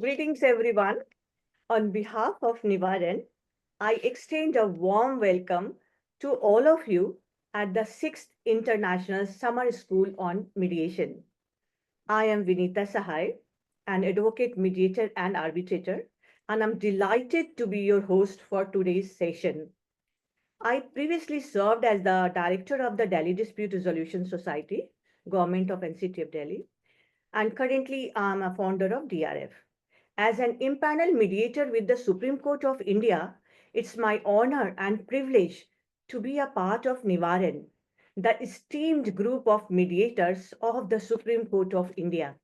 greetings everyone. On behalf of Nivaran, I extend a warm welcome to all of you at the 6th International Summer School on Mediation. I am Vinita Sahai, an advocate, mediator, and arbitrator, and I'm delighted to be your host for today's session. I previously served as the director of the Delhi Dispute Resolution Society, Government of NCT of Delhi, and currently I'm a founder of DRF. As an impaneled mediator with the Supreme Court of India, it's my honor and privilege to be a part of Nivaran, the esteemed group of mediators of the Supreme Court of India.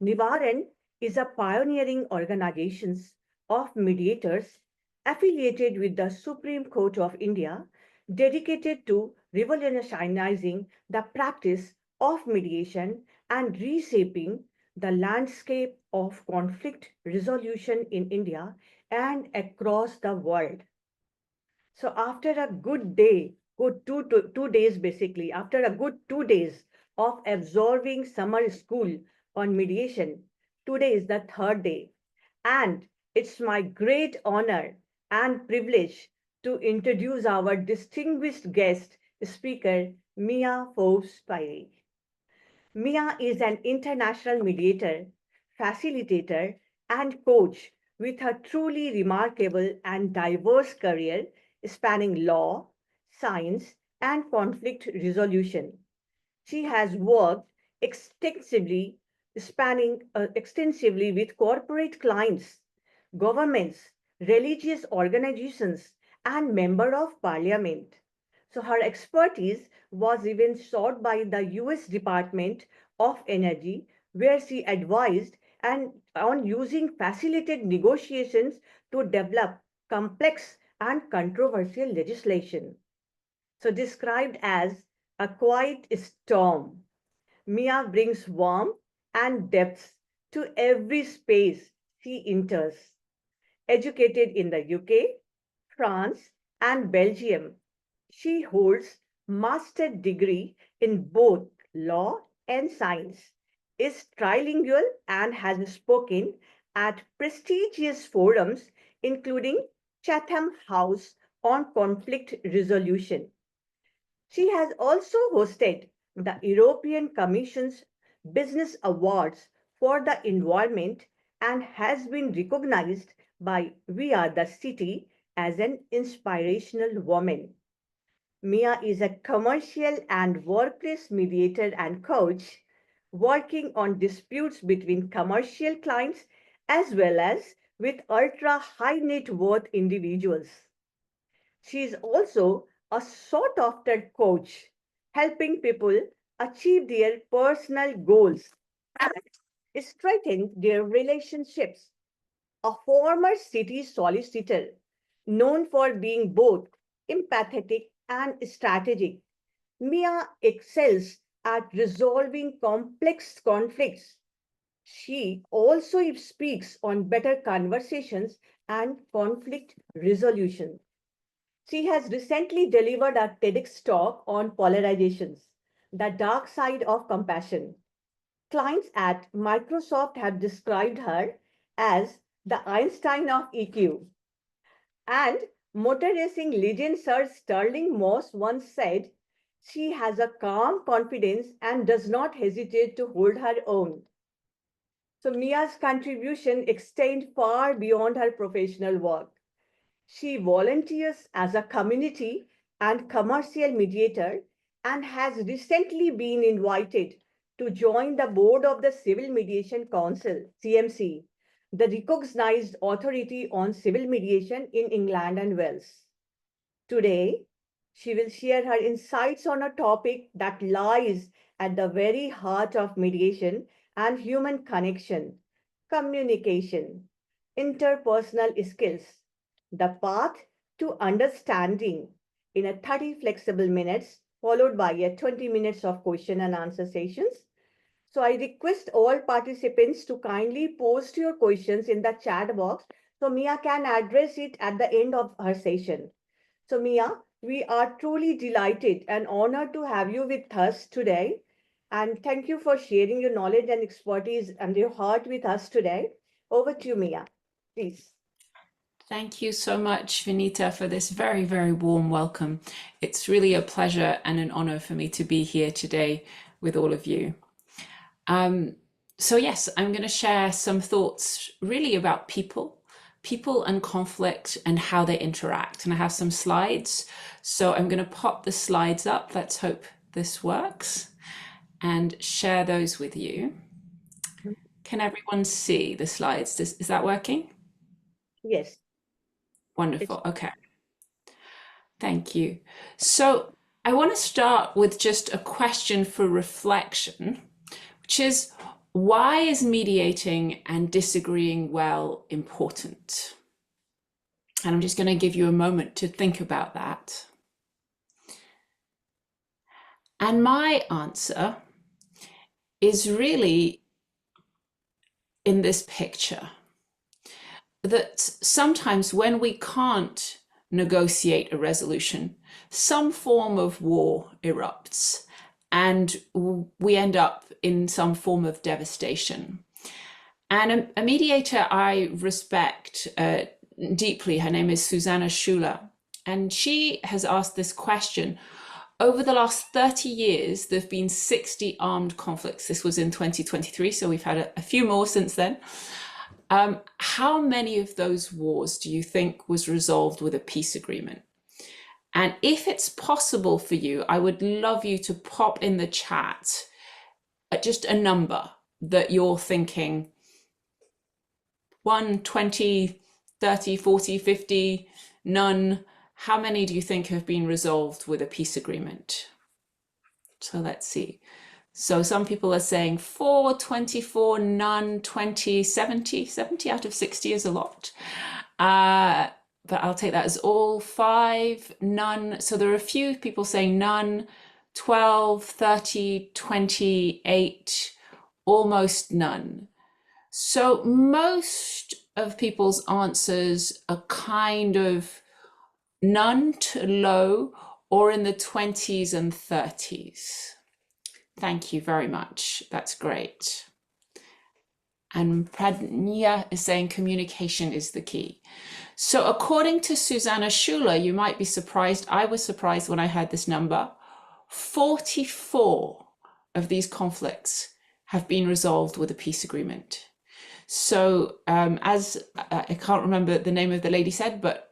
Nivaran is a pioneering organization of mediators affiliated with the Supreme Court of India, dedicated to revolutionizing the practice of mediation and reshaping the landscape of conflict resolution in India and across the world. So after a good day, good 2 days basically, after a good 2 days of absorbing summer school on mediation, today is the third day. And it's my great honor and privilege to introduce our distinguished guest speaker, Mia Forbes Pirie. Mia is an international mediator, facilitator, and coach with a truly remarkable and diverse career spanning law, science, and conflict resolution. She has worked extensively, spanning extensively with corporate clients, governments, religious organizations, and member of parliament. So her expertise was even sought by the US Department of Energy, where she advised and on using facilitated negotiations to develop complex and controversial legislation. So described as a quiet storm, Mia brings warmth and depth to every space she enters. Educated in the UK, France, and Belgium, she holds master degree in both law and science, is trilingual and has spoken at prestigious forums including Chatham House on conflict resolution. She has also hosted the European Commission's Business Awards for the Environment and has been recognized by We Are the City as an inspirational woman. Mia is a commercial and workplace mediator and coach working on disputes between commercial clients as well as with ultra high net worth individuals. She is also a sought after coach, helping people achieve their personal goals and strengthen their relationships. A former city solicitor, known for being both empathetic and strategic, Mia excels at resolving complex conflicts. She also speaks on better conversations and conflict resolution. She has recently delivered a TEDx talk on polarizations, the dark side of compassion. Clients at Microsoft have described her as the Einstein of EQ. And motor racing legend Sir Sterling Moss once said, she has a calm confidence and does not hesitate to hold her own. So Mia's contribution extends far beyond her professional work. She volunteers as a community and commercial mediator and has recently been invited to join the board of the Civil Mediation Council, CMC, the recognized authority on civil mediation in England and Wales. Today, she will share her insights on a topic that lies at the very heart of mediation and human connection, communication, interpersonal skills, the path to understanding in a 30 flexible minutes, followed by a 20 minutes of question and answer sessions. So I request all participants to kindly post your questions in the chat box so Mia can address it at the end of her session. So Mia, we are truly delighted and honored to have you with us today. And thank you for sharing your knowledge and expertise and your heart with us today. Over to you, Mia, please. Thank you so much, Vinita, for this very, very warm welcome. It's really a pleasure and an honor for me to be here today with all of you. So yes, I'm going to share some thoughts really about people and conflict and how they interact. And I have some slides. So I'm going to pop the slides up. Let's hope this works and share those with you. Can everyone see the slides? Is that working? Yes. Wonderful. Okay. Thank you. So I want to start with just a question for reflection, which is, why is mediating and disagreeing well important? And I'm just going to give you a moment to think about that. And my answer is really in this picture, that sometimes when we can't negotiate a resolution, some form of war erupts and we end up in some form of devastation. And a mediator I respect deeply, her name is Susanna Schuler, and she has asked this question. Over the last 30 years, there have been 60 armed conflicts. This was in 2023, so we've had a few more since then. How many of those wars do you think was resolved with a peace agreement? And if it's possible for you, I would love you to pop in the chat just a number that you're thinking, 1, 20, 30, 40, 50, none. How many do you think have been resolved with a peace agreement? So let's see. So some people are saying 4, 24, none, 20, 70. 70 out of 60 is a lot. But I'll take that as all. 5, none. So there are a few people saying none, 12, 30, 28, almost none. So most of people's answers are kind of none to low or in the 20s and 30s. Thank you very much. That's great. And Pradnya is saying communication is the key. So according to Susanna Schuler, you might be surprised. I was surprised when I heard this number. 44 of these conflicts have been resolved with a peace agreement. So as I can't remember the name of the lady said, but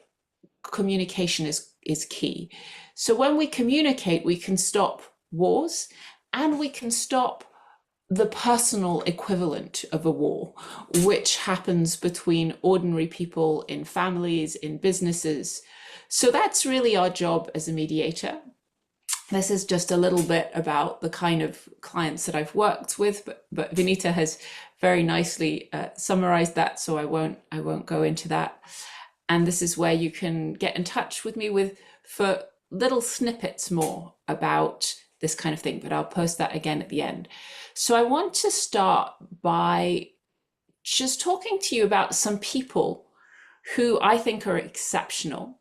communication is key. So when we communicate, we can stop wars and we can stop the personal equivalent of a war, which happens between ordinary people in families, in businesses. So that's really our job as a mediator. This is just a little bit about the kind of clients that I've worked with, but Vinita has very nicely summarized that, so I won't go into that. And this is where you can get in touch with me for little snippets more about this kind of thing, but I'll post that again at the end. So I want to start by just talking to you about some people who I think are exceptional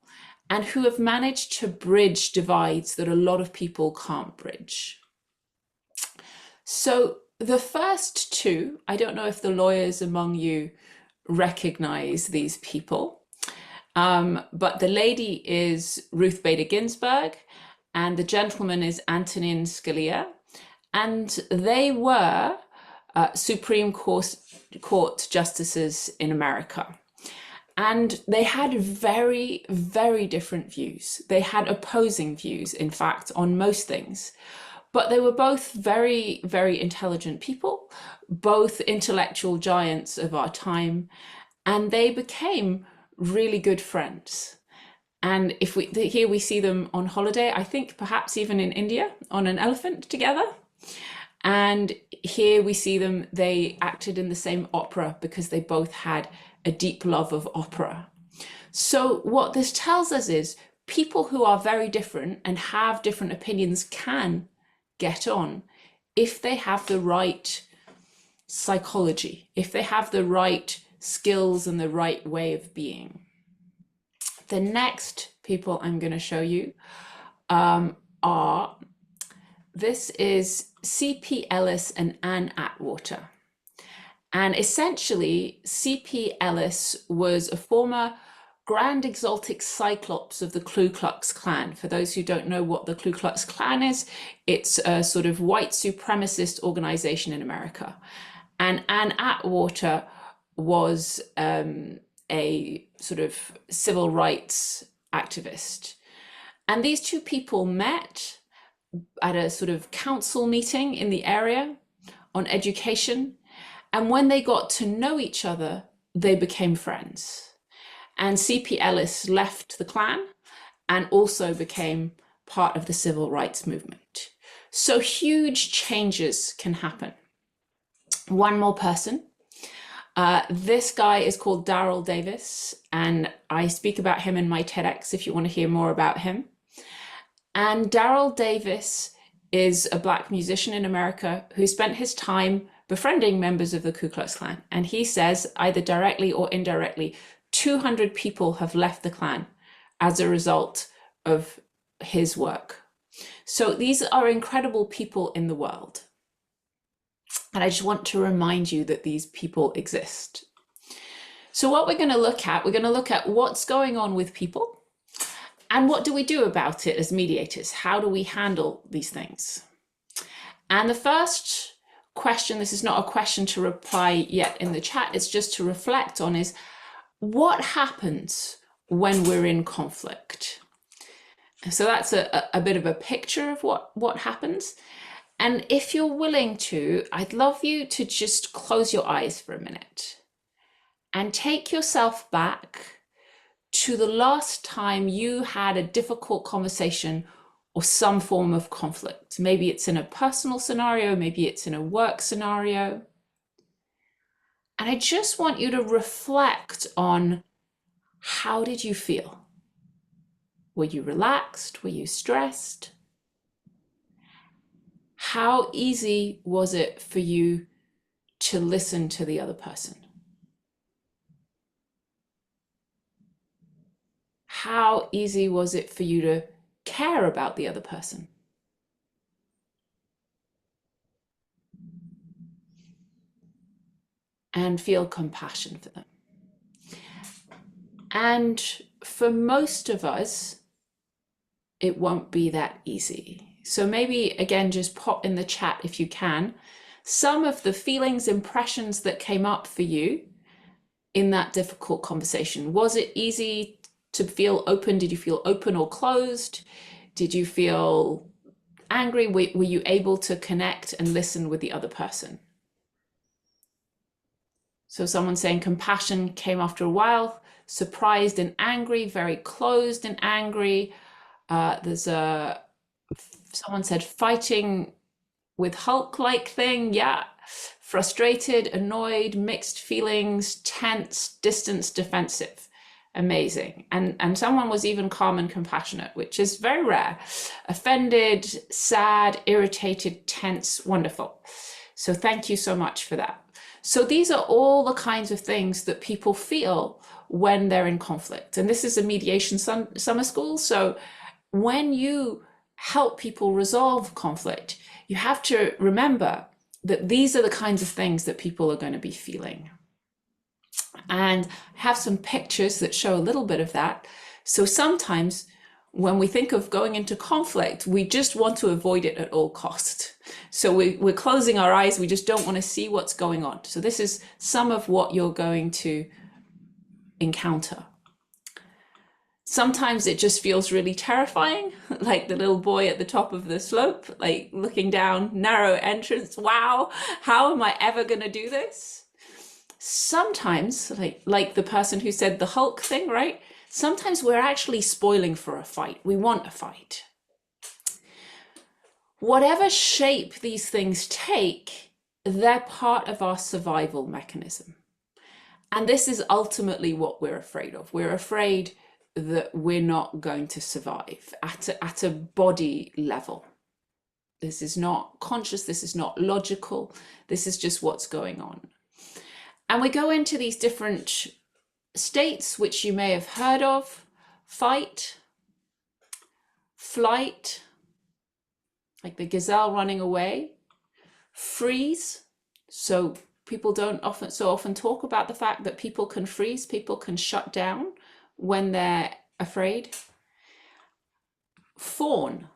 and who have managed to bridge divides that a lot of people can't bridge. So the first two, I don't know if the lawyers among you recognize these people, but the lady is Ruth Bader Ginsburg and the gentleman is Antonin Scalia, and they were Supreme Court justices in America. And they had very, very different views. They had opposing views, in fact, on most things. But they were both very, very intelligent people, both intellectual giants of our time, and they became really good friends. And here we see them on holiday, I think perhaps even in India, on an elephant together. And here we see them, they acted in the same opera because they both had a deep love of opera. So what this tells us is people who are very different and have different opinions can get on if they have the right psychology, if they have the right skills and the right way of being. The next people I'm going to show you this is C.P. Ellis and Anne Atwater. And essentially, C.P. Ellis was a former Grand Exotic Cyclops of the Ku Klux Klan. For those who don't know what the Ku Klux Klan is, it's a sort of white supremacist organization in America. And Anne Atwater was a sort of civil rights activist. And these two people met at a sort of council meeting in the area on education. And when they got to know each other, they became friends. And C.P. Ellis left the Klan and also became part of the civil rights movement. So huge changes can happen. One more person. This guy is called Daryl Davis, and I speak about him in my TEDx if you want to hear more about him. And Daryl Davis is a Black musician in America who spent his time befriending members of the Ku Klux Klan. And he says, either directly or indirectly, 200 people have left the Klan as a result of his work. So these are incredible people in the world. And I just want to remind you that these people exist. So what we're going to look at what's going on with people and what do we do about it as mediators? How do we handle these things? And the first question, this is not a question to reply yet in the chat, it's just to reflect on, is what happens when we're in conflict? So that's a bit of a picture of what happens. And if you're willing to, I'd love you to just close your eyes for a minute and take yourself back to the last time you had a difficult conversation or some form of conflict. Maybe it's in a personal scenario, maybe it's in a work scenario. And I just want you to reflect on, how did you feel? Were you relaxed? Were you stressed? How easy was it for you to listen to the other person? How easy was it for you to care about the other person? And feel compassion for them. And for most of us, it won't be that easy. So maybe, again, just pop in the chat if you can, some of the feelings, impressions that came up for you in that difficult conversation. Was it easy to feel open? Did you feel open or closed? Did you feel angry? Were you able to connect and listen with the other person? So someone saying compassion came after a while, surprised and angry, very closed and angry. There's someone said fighting with Hulk-like thing. Yeah. Frustrated, annoyed, mixed feelings, tense, distant, defensive. Amazing. And someone was even calm and compassionate, which is very rare. Offended, sad, irritated, tense, wonderful. So thank you so much for that. So these are all the kinds of things that people feel when they're in conflict. And this is a mediation summer school. So when you help people resolve conflict, you have to remember that these are the kinds of things that people are going to be feeling. And I have some pictures that show a little bit of that. So sometimes when we think of going into conflict, we just want to avoid it at all costs. So we're closing our eyes. We just don't want to see what's going on. So this is some of what you're going to encounter. Sometimes it just feels really terrifying, like the little boy at the top of the slope, like looking down, narrow entrance. Wow, how am I ever going to do this? Sometimes, like the person who said the Hulk thing, right? Sometimes we're actually spoiling for a fight. We want a fight. Whatever shape these things take, they're part of our survival mechanism. And this is ultimately what we're afraid of. We're afraid that we're not going to survive at a body level. This is not conscious, this is not logical, this is just what's going on. And we go into these different states, which you may have heard of: fight, flight, like the gazelle running away; freeze, so People don't often talk about the fact that people can freeze, people can shut down when they're afraid. Fawn.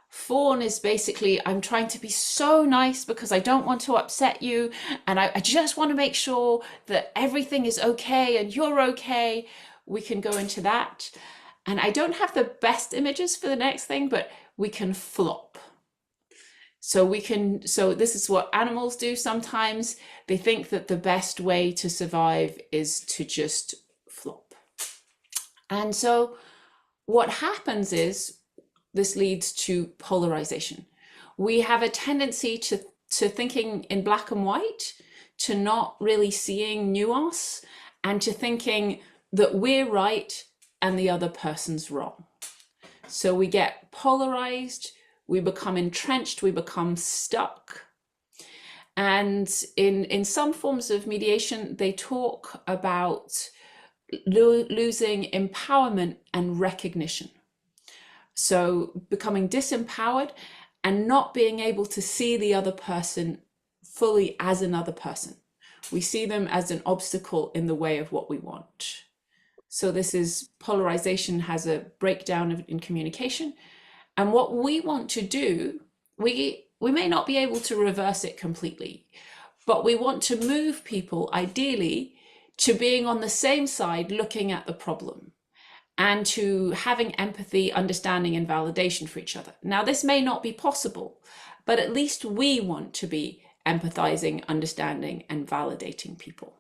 Fawn is basically, I'm trying to be so nice because I don't want to upset you, and I just want to make sure that everything is okay and you're okay. We can go into that. And I don't have the best images for the next thing, but we can flop. So this is what animals do sometimes. They think that the best way to survive is to just flop. And so what happens is, this leads to polarization. We have a tendency to thinking in black and white, to not really seeing nuance, and to thinking that we're right and the other person's wrong. So we get polarized, we become entrenched, we become stuck. And in some forms of mediation, they talk about losing empowerment and recognition. So becoming disempowered and not being able to see the other person fully as another person. We see them as an obstacle in the way of what we want. So this is polarization, has a breakdown in communication. And what we want to do, we may not be able to reverse it completely, but we want to move people ideally to being on the same side, looking at the problem, and to having empathy, understanding, and validation for each other. Now, this may not be possible, but at least we want to be empathizing, understanding, and validating people.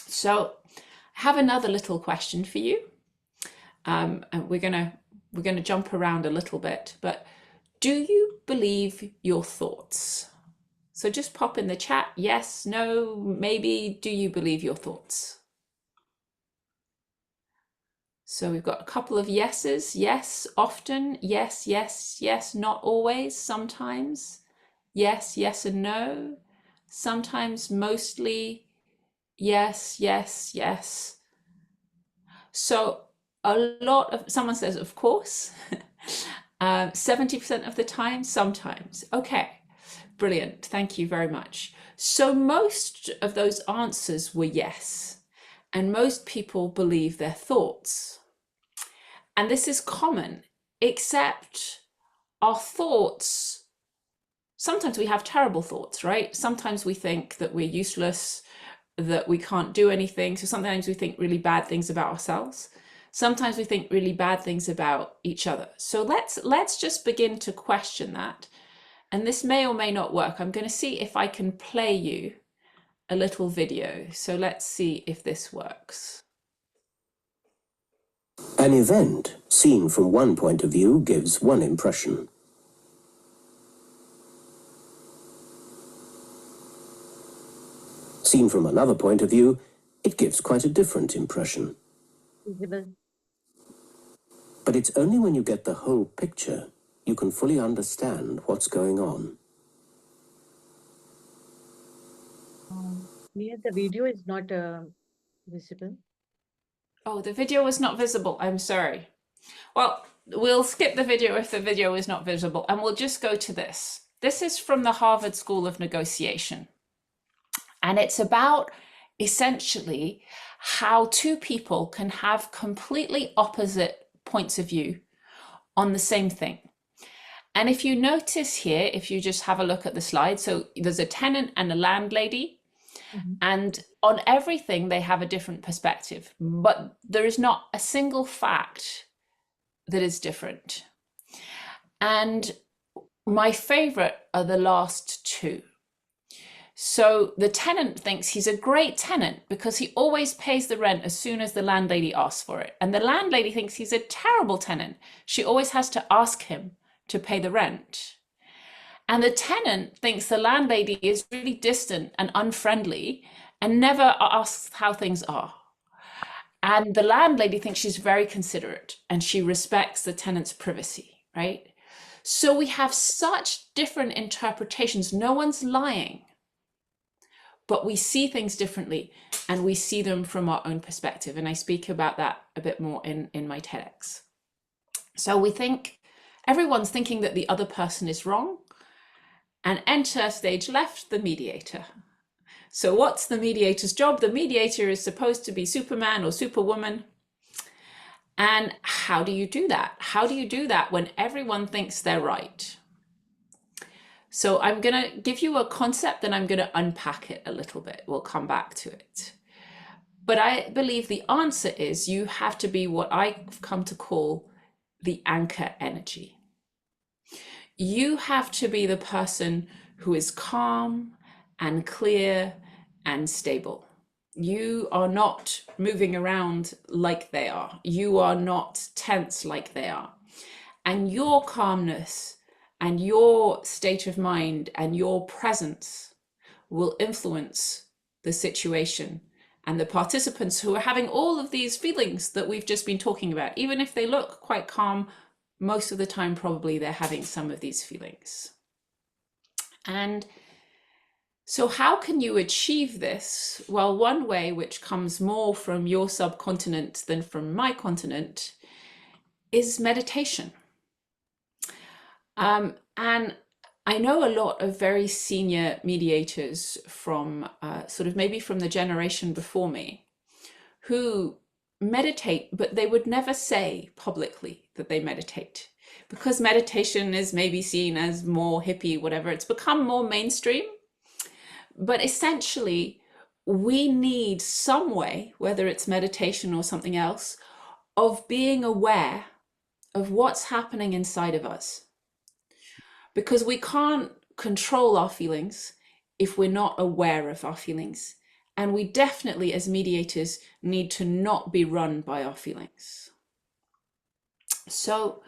So I have another little question for you. And we're gonna jump around a little bit, but do you believe your thoughts? So just pop in the chat, yes, no, maybe. Do you believe your thoughts? So we've got a couple of yeses. Yes, often. Yes, yes, yes, not always, sometimes. Yes, yes, and no. Sometimes, mostly. Yes, yes, yes. So a lot of, someone says, of course. 70% of the time, sometimes. Okay, brilliant. Thank you very much. So most of those answers were yes. And most people believe their thoughts. And this is common, except our thoughts, sometimes we have terrible thoughts, right? Sometimes we think that we're useless, that we can't do anything. So sometimes we think really bad things about ourselves. Sometimes we think really bad things about each other. So let's just begin to question that. And this may or may not work. I'm going to see if I can play you a little video. So let's see if this works. An event seen from one point of view gives one impression. Seen from another point of view, it gives quite a different impression. Visible. But it's only when you get the whole picture you can fully understand what's going on. Near the video is not visible. Oh, the video was not visible. I'm sorry. Well, we'll skip the video if the video is not visible, and we'll just go to this. This is from the Harvard School of Negotiation. And it's about essentially how two people can have completely opposite points of view on the same thing. And if you notice here, if you just have a look at the slide, so there's a tenant and a landlady. And on everything, they have a different perspective, but there is not a single fact that is different. And my favorite are the last two. So the tenant thinks he's a great tenant because he always pays the rent as soon as the landlady asks for it. And the landlady thinks he's a terrible tenant. She always has to ask him to pay the rent. And the tenant thinks the landlady is really distant and unfriendly and never asks how things are. And the landlady thinks she's very considerate and she respects the tenant's privacy, right? So we have such different interpretations. No one's lying, but we see things differently and we see them from our own perspective. And I speak about that a bit more in my TEDx. So we think everyone's thinking that the other person is wrong. And enter stage left, the mediator. So what's the mediator's job? The mediator is supposed to be Superman or Superwoman. And how do you do that? How do you do that when everyone thinks they're right? So I'm going to give you a concept and I'm going to unpack it a little bit. We'll come back to it. But I believe the answer is you have to be what I've come to call the anchor energy. You have to be the person who is calm and clear and stable. You are not moving around like they are. You are not tense like they are. And your calmness and your state of mind and your presence will influence the situation and the participants who are having all of these feelings that we've just been talking about. Even if they look quite calm, most of the time probably they're having some of these feelings. And so how can you achieve this? Well, one way, which comes more from your subcontinent than from my continent, is meditation. And I know a lot of very senior mediators from sort of maybe from the generation before me who meditate, but they would never say publicly that they meditate, because meditation is maybe seen as more hippie, whatever. It's become more mainstream. But essentially, we need some way, whether it's meditation or something else, of being aware of what's happening inside of us. Because we can't control our feelings if we're not aware of our feelings. And we definitely, as mediators, need to not be run by our feelings. So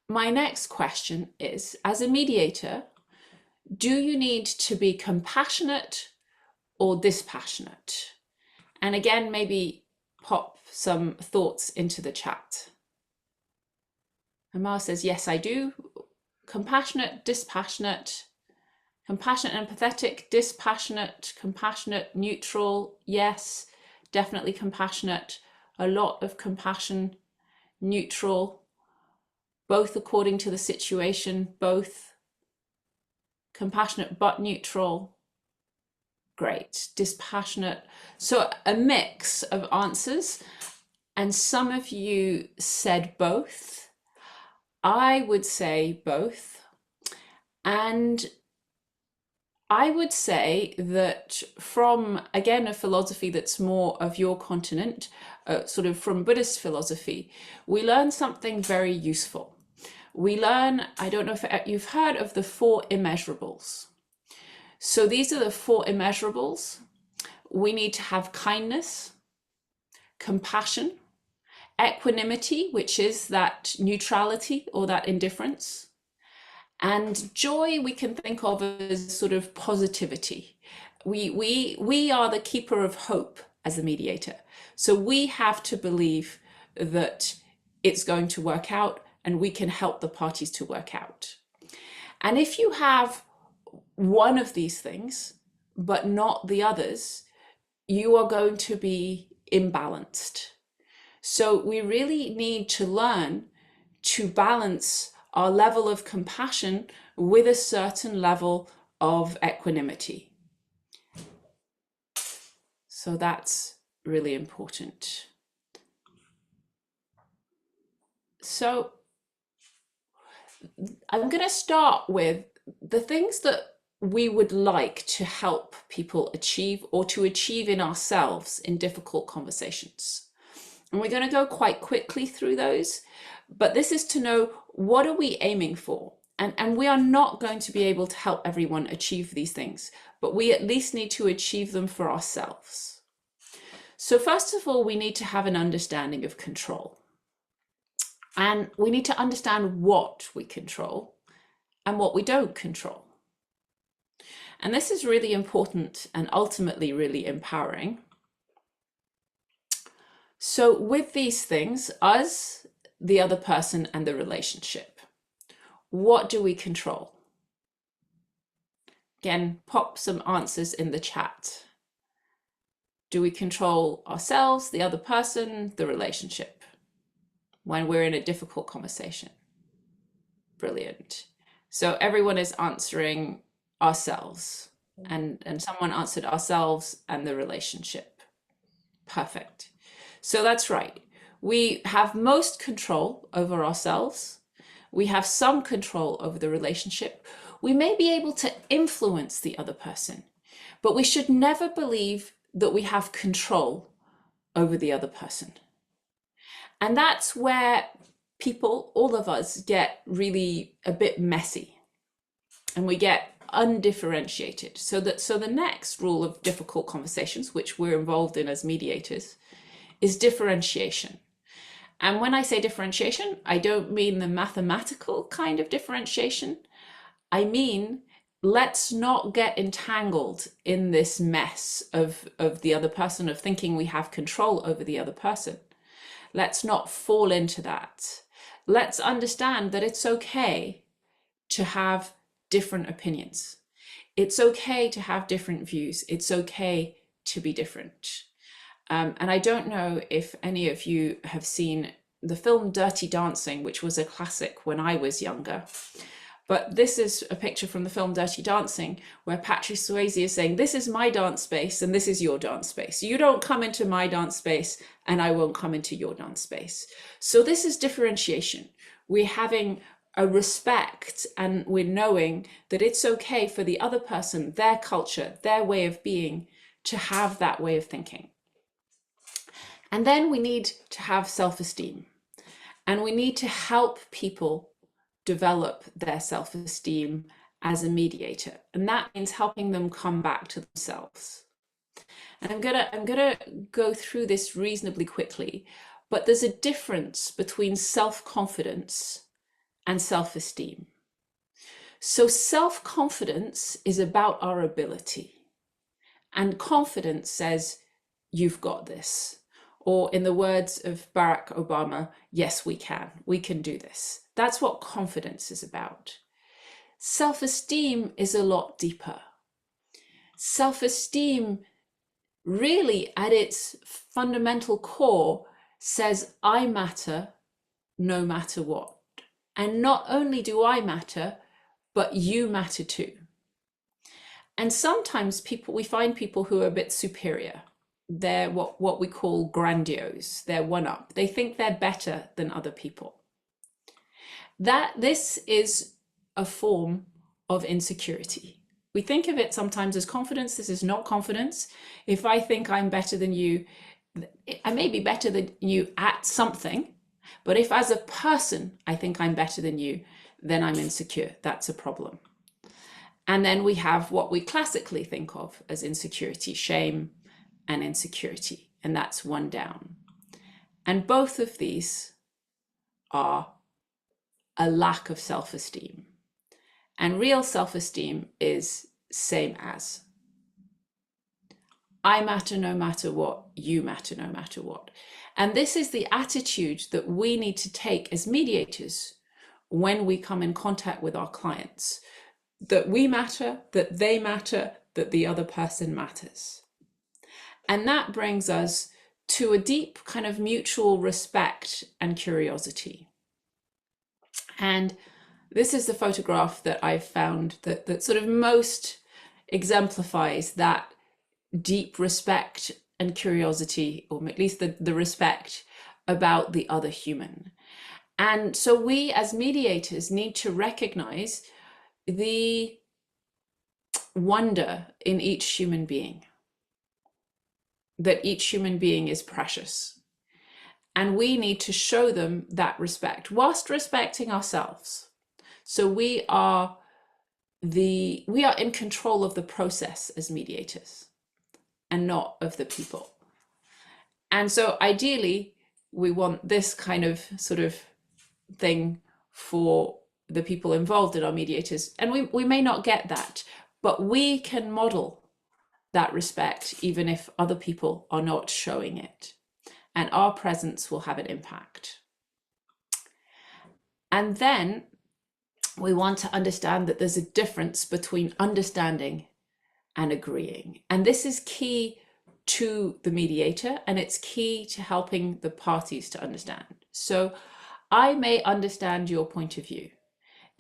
my next question is, as a mediator, do you need to be compassionate or dispassionate? And again, maybe pop some thoughts into the chat. Amar says, yes, I do. Compassionate, dispassionate, compassionate and empathetic, dispassionate, compassionate, neutral. Yes, definitely compassionate. A lot of compassion, neutral, both according to the situation, both. Compassionate but neutral. Great. Dispassionate. So a mix of answers. And some of you said both. I would say both. And I would say that from, again, a philosophy that's more of your continent, sort of from Buddhist philosophy, we learn something very useful. We learn, I don't know if you've heard of the 4 immeasurables. So these are the 4 immeasurables. We need to have kindness, compassion, equanimity, which is that neutrality or that indifference, and joy we can think of as sort of positivity. We are the keeper of hope as a mediator. So we have to believe that it's going to work out and we can help the parties to work out. And if you have one of these things, but not the others, you are going to be imbalanced. So we really need to learn to balance our level of compassion with a certain level of equanimity. So that's really important. So I'm going to start with the things that we would like to help people achieve or to achieve in ourselves in difficult conversations. And we're going to go quite quickly through those, but this is to know, what are we aiming for? And we are not going to be able to help everyone achieve these things, but we at least need to achieve them for ourselves. So first of all, we need to have an understanding of control. And we need to understand what we control and what we don't control. And this is really important and ultimately really empowering. So with these things, us, the other person, and the relationship, what do we control? Again, pop some answers in the chat. Do we control ourselves, the other person, the relationship when we're in a difficult conversation? Brilliant. So everyone is answering ourselves. And someone answered ourselves and the relationship. Perfect. So that's right. We have most control over ourselves. We have some control over the relationship. We may be able to influence the other person, but we should never believe that we have control over the other person. And that's where people, all of us, get really a bit messy and we get undifferentiated. So the next rule of difficult conversations, which we're involved in as mediators, is differentiation. And when I say differentiation, I don't mean the mathematical kind of differentiation. I mean, let's not get entangled in this mess of the other person, of thinking we have control over the other person. Let's not fall into that. Let's understand that it's okay to have different opinions. It's okay to have different views. It's okay to be different. And I don't know if any of you have seen the film Dirty Dancing, which was a classic when I was younger. But this is a picture from the film Dirty Dancing where Patrick Swayze is saying, this is my dance space and this is your dance space. You don't come into my dance space and I won't come into your dance space. So this is differentiation. We're having a respect and we're knowing that it's okay for the other person, their culture, their way of being, to have that way of thinking. And then we need to have self-esteem, and we need to help people develop their self-esteem as a mediator. And that means helping them come back to themselves. And I'm gonna go through this reasonably quickly, but there's a difference between self-confidence and self-esteem. So self-confidence is about our ability, and confidence says, you've got this. Or in the words of Barack Obama, yes, we can do this. That's what confidence is about. Self-esteem is a lot deeper. Self-esteem really at its fundamental core says, I matter no matter what. And not only do I matter, but you matter too. And sometimes we find people who are a bit superior. They're what we call grandiose. They're one up. They think they're better than other people. This is a form of insecurity. We think of it sometimes as confidence. This is not confidence. If I think I'm better than you, I may be better than you at something, but if as a person I think I'm better than you, then I'm insecure. That's a problem. And then we have what we classically think of as insecurity, shame, and insecurity, and that's one down. And both of these are a lack of self-esteem. And real self-esteem is same as. I matter no matter what, you matter no matter what. And this is the attitude that we need to take as mediators when we come in contact with our clients, that we matter, that they matter, that the other person matters. And that brings us to a deep kind of mutual respect and curiosity. And this is the photograph that I've found that sort of most exemplifies that deep respect and curiosity, or at least the respect about the other human. And so we as mediators need to recognize the wonder in each human being, that each human being is precious. And we need to show them that respect whilst respecting ourselves. So we are in control of the process as mediators and not of the people. And so ideally, we want this kind of sort of thing for the people involved in our mediators. And we may not get that, but we can model that respect even if other people are not showing it. And our presence will have an impact. And then we want to understand that there's a difference between understanding and agreeing. And this is key to the mediator, and it's key to helping the parties to understand. So I may understand your point of view.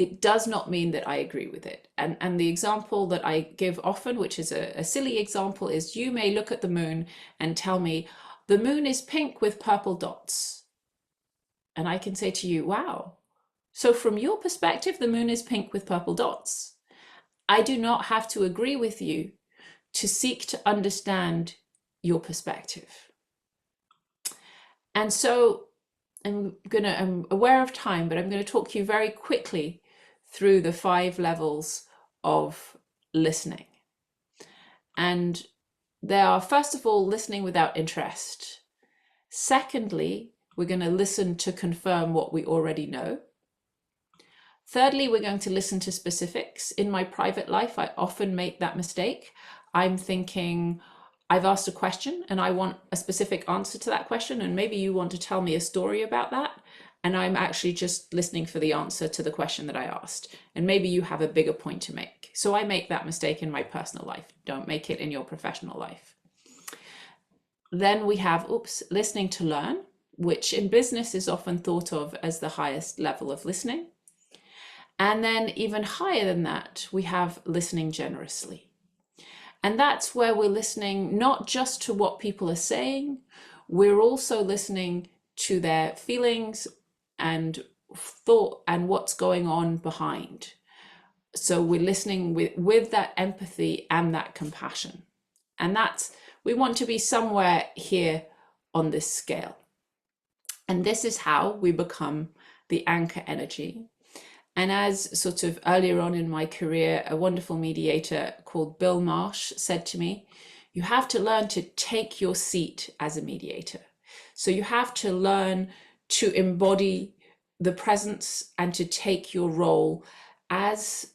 it does not mean that I agree with it. And the example that I give often, which is a silly example, is you may look at the moon and tell me, the moon is pink with purple dots. And I can say to you, wow. So from your perspective, the moon is pink with purple dots. I do not have to agree with you to seek to understand your perspective. And so I'm aware of time, but I'm going to talk you very quickly through the 5 levels of listening. And they are, first of all, listening without interest. Secondly, we're going to listen to confirm what we already know. Thirdly, we're going to listen to specifics. In my private life, I often make that mistake. I'm thinking, I've asked a question and I want a specific answer to that question, and maybe you want to tell me a story about that, and I'm actually just listening for the answer to the question that I asked, and maybe you have a bigger point to make. So I make that mistake in my personal life. Don't make it in your professional life. Then we have, listening to learn, which in business is often thought of as the highest level of listening. And then even higher than that, we have listening generously. And that's where we're listening not just to what people are saying, we're also listening to their feelings and thought and what's going on behind. So we're listening with that empathy and that compassion. And we want to be somewhere here on this scale. And this is how we become the anchor energy. And as sort of earlier on in my career, a wonderful mediator called Bill Marsh said to me, you have to learn to take your seat as a mediator. So you have to learn to embody the presence and to take your role as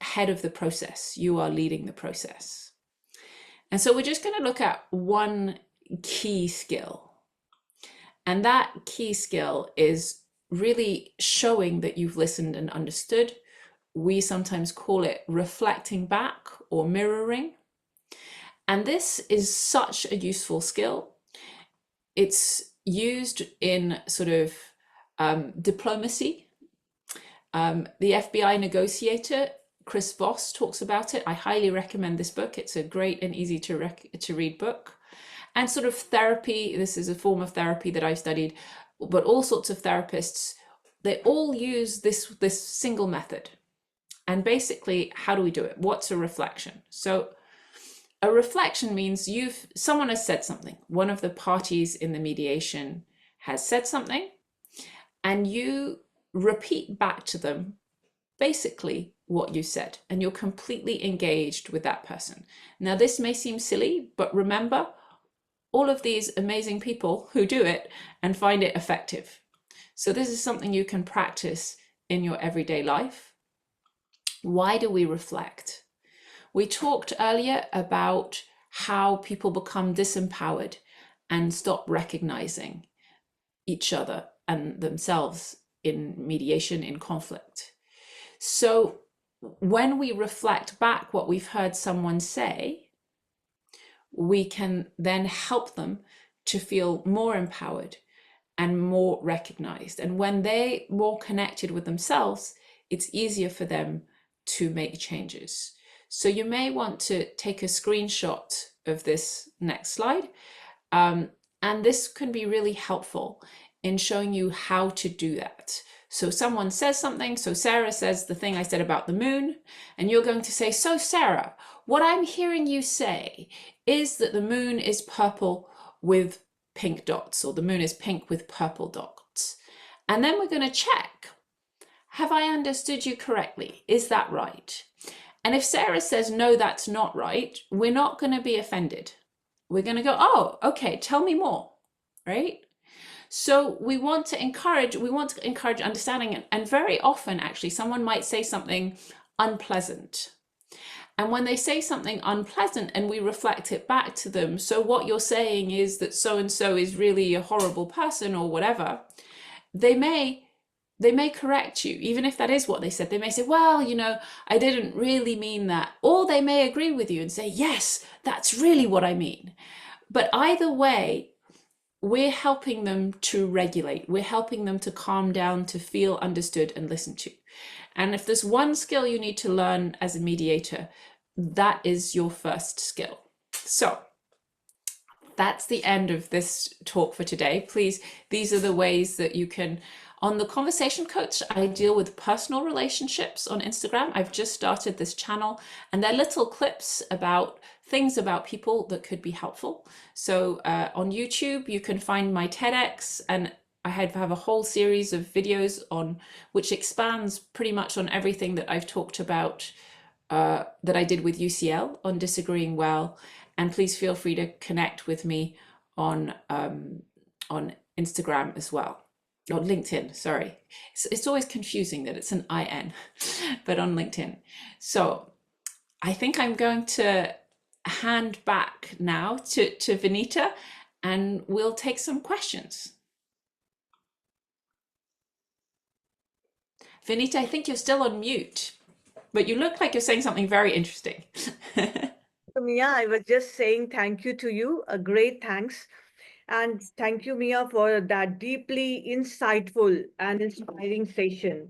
head of the process. You are leading the process. And so we're just going to look at one key skill. And that key skill is really showing that you've listened and understood. We sometimes call it reflecting back or mirroring. And this is such a useful skill. It's used in sort of diplomacy. The FBI negotiator, Chris Voss, talks about it. I highly recommend this book. It's a great and easy to read book. And sort of therapy, this is a form of therapy that I've studied, but all sorts of therapists, they all use this single method. And basically, how do we do it? What's a reflection? So a reflection means someone has said something. One of the parties in the mediation has said something, and you repeat back to them basically what you said, and you're completely engaged with that person. Now, this may seem silly, but remember, all of these amazing people who do it and find it effective. So this is something you can practice in your everyday life. Why do we reflect? We talked earlier about how people become disempowered and stop recognizing each other and themselves in mediation, in conflict. So when we reflect back what we've heard someone say, we can then help them to feel more empowered and more recognized. And when they're more connected with themselves, it's easier for them to make changes. So you may want to take a screenshot of this next slide. And this can be really helpful in showing you how to do that. So someone says something. So Sarah says the thing I said about the moon, and you're going to say, so Sarah, what I'm hearing you say is that the moon is purple with pink dots, or the moon is pink with purple dots. And then we're going to check, have I understood you correctly? Is that right? And if Sarah says, no, that's not right, we're not going to be offended. We're going to go, oh, okay, tell me more, right? So we want to encourage understanding. And very often, actually, someone might say something unpleasant. And when they say something unpleasant and we reflect it back to them, so what you're saying is that so-and-so is really a horrible person or whatever, they may correct you, even if that is what they said. They may say, well, I didn't really mean that. Or they may agree with you and say, yes, that's really what I mean. But either way, we're helping them to regulate. We're helping them to calm down, to feel understood and listened to. And if there's one skill you need to learn as a mediator, that is your first skill. So that's the end of this talk for today. Please, these are the ways that you can, on the Conversation Coach, I deal with personal relationships on Instagram. I've just started this channel, and they're little clips about things about people that could be helpful. So on YouTube, you can find my TEDx, and I have a whole series of videos on which expands pretty much on everything that I've talked about that I did with UCL on disagreeing well. And please feel free to connect with me on Instagram as well, or LinkedIn, sorry. It's always confusing that it's an IN, but on LinkedIn. So I think I'm going to hand back now to Vinita, and we'll take some questions. Vinita, I think you're still on mute, but you look like you're saying something very interesting. Mia, I was just saying thank you to you, a great thanks. And thank you, Mia, for that deeply insightful and inspiring session.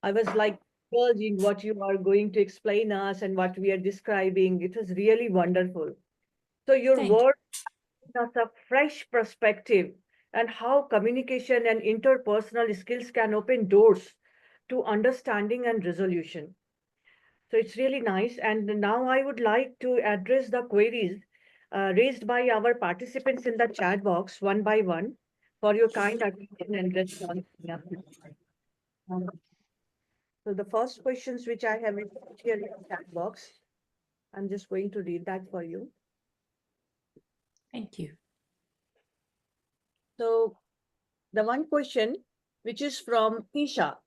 I was like indulging what you are going to explain us and what we are describing. It was really wonderful. So your Thank you. words give us a fresh perspective and how communication and interpersonal skills can open doors to understanding and resolution. So it's really nice. And now I would like to address the queries raised by our participants in the chat box one by one for your kind attention and response. Yeah. So the first questions which I have written here in the chat box, I'm just going to read that for you. Thank you. So the one question which is from Isha.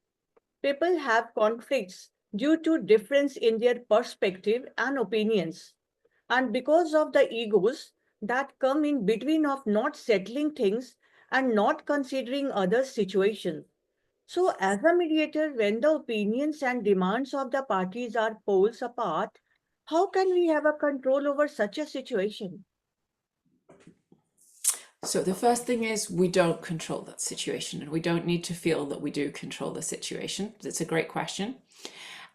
People have conflicts due to difference in their perspective and opinions. And because of the egos that come in between of not settling things and not considering other situations. So as a mediator, when the opinions and demands of the parties are poles apart, how can we have a control over such a situation? So the first thing is we don't control that situation, and we don't need to feel that we do control the situation. It's a great question.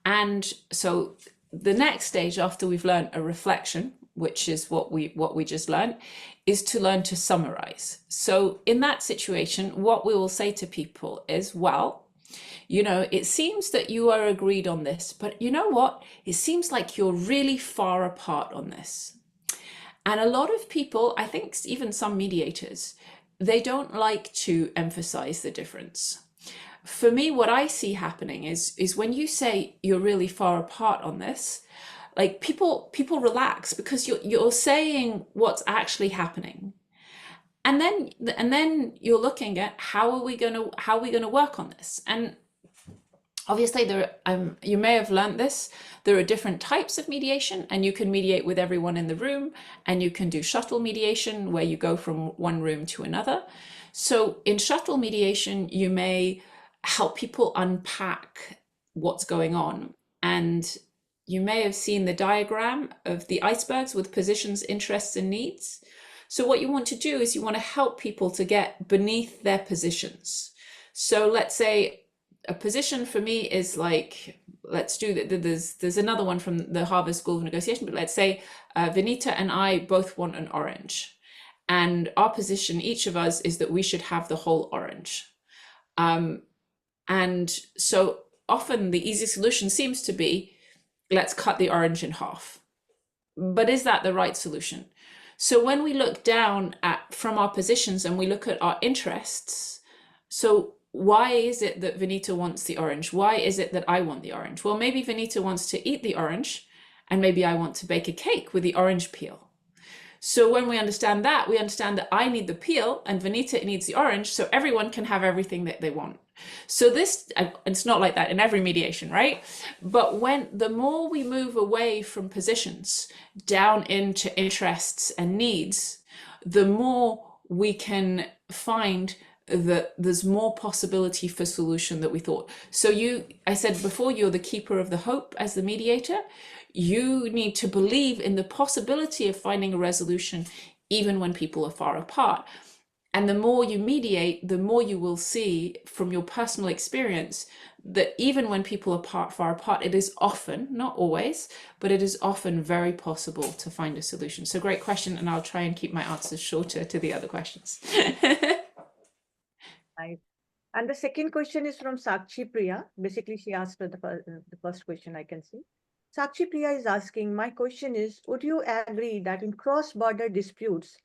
And so the next stage after we've learned a reflection, which is what we just learned, is to learn to summarize. So in that situation, what we will say to people is, well, you know, it seems that you are agreed on this, but you know what? It seems like you're really far apart on this. And a lot of people, I think even some mediators, they don't like to emphasize the difference. For me, what I see happening is when you say you're really far apart on this, like people relax because you're saying what's actually happening. And then you're looking at how are we going to work on this? And obviously, you may have learned this. There are different types of mediation, and you can mediate with everyone in the room, and you can do shuttle mediation where you go from one room to another. So in shuttle mediation, you may help people unpack what's going on. And you may have seen the diagram of the icebergs with positions, interests, and needs. So what you want to do is you want to help people to get beneath their positions. So let's say a position for me is like, let's do that. There's another one from the Harvard School of Negotiation, but let's say Vinita and I both want an orange. And our position, each of us, is that we should have the whole orange. And so often the easy solution seems to be, let's cut the orange in half. But is that the right solution? So when we look down from our positions and we look at our interests, so why is it that Vinita wants the orange? Why is it that I want the orange? Well, maybe Vinita wants to eat the orange, and maybe I want to bake a cake with the orange peel. So when we understand that I need the peel and Vinita needs the orange, so everyone can have everything that they want. So it's not like that in every mediation, right? But the more we move away from positions down into interests and needs, the more we can find that there's more possibility for solution that we thought. So I said before, you're the keeper of the hope as the mediator. You need to believe in the possibility of finding a resolution even when people are far apart. And the more you mediate, the more you will see from your personal experience that even when people are far apart, it is often, not always, but it is often very possible to find a solution. So great question, and I'll try and keep my answers shorter to the other questions. Right. And the second question is from Sakshi Priya. Basically, she asked the first question I can see. Sakshi Priya is asking, my question is, would you agree that in cross-border disputes,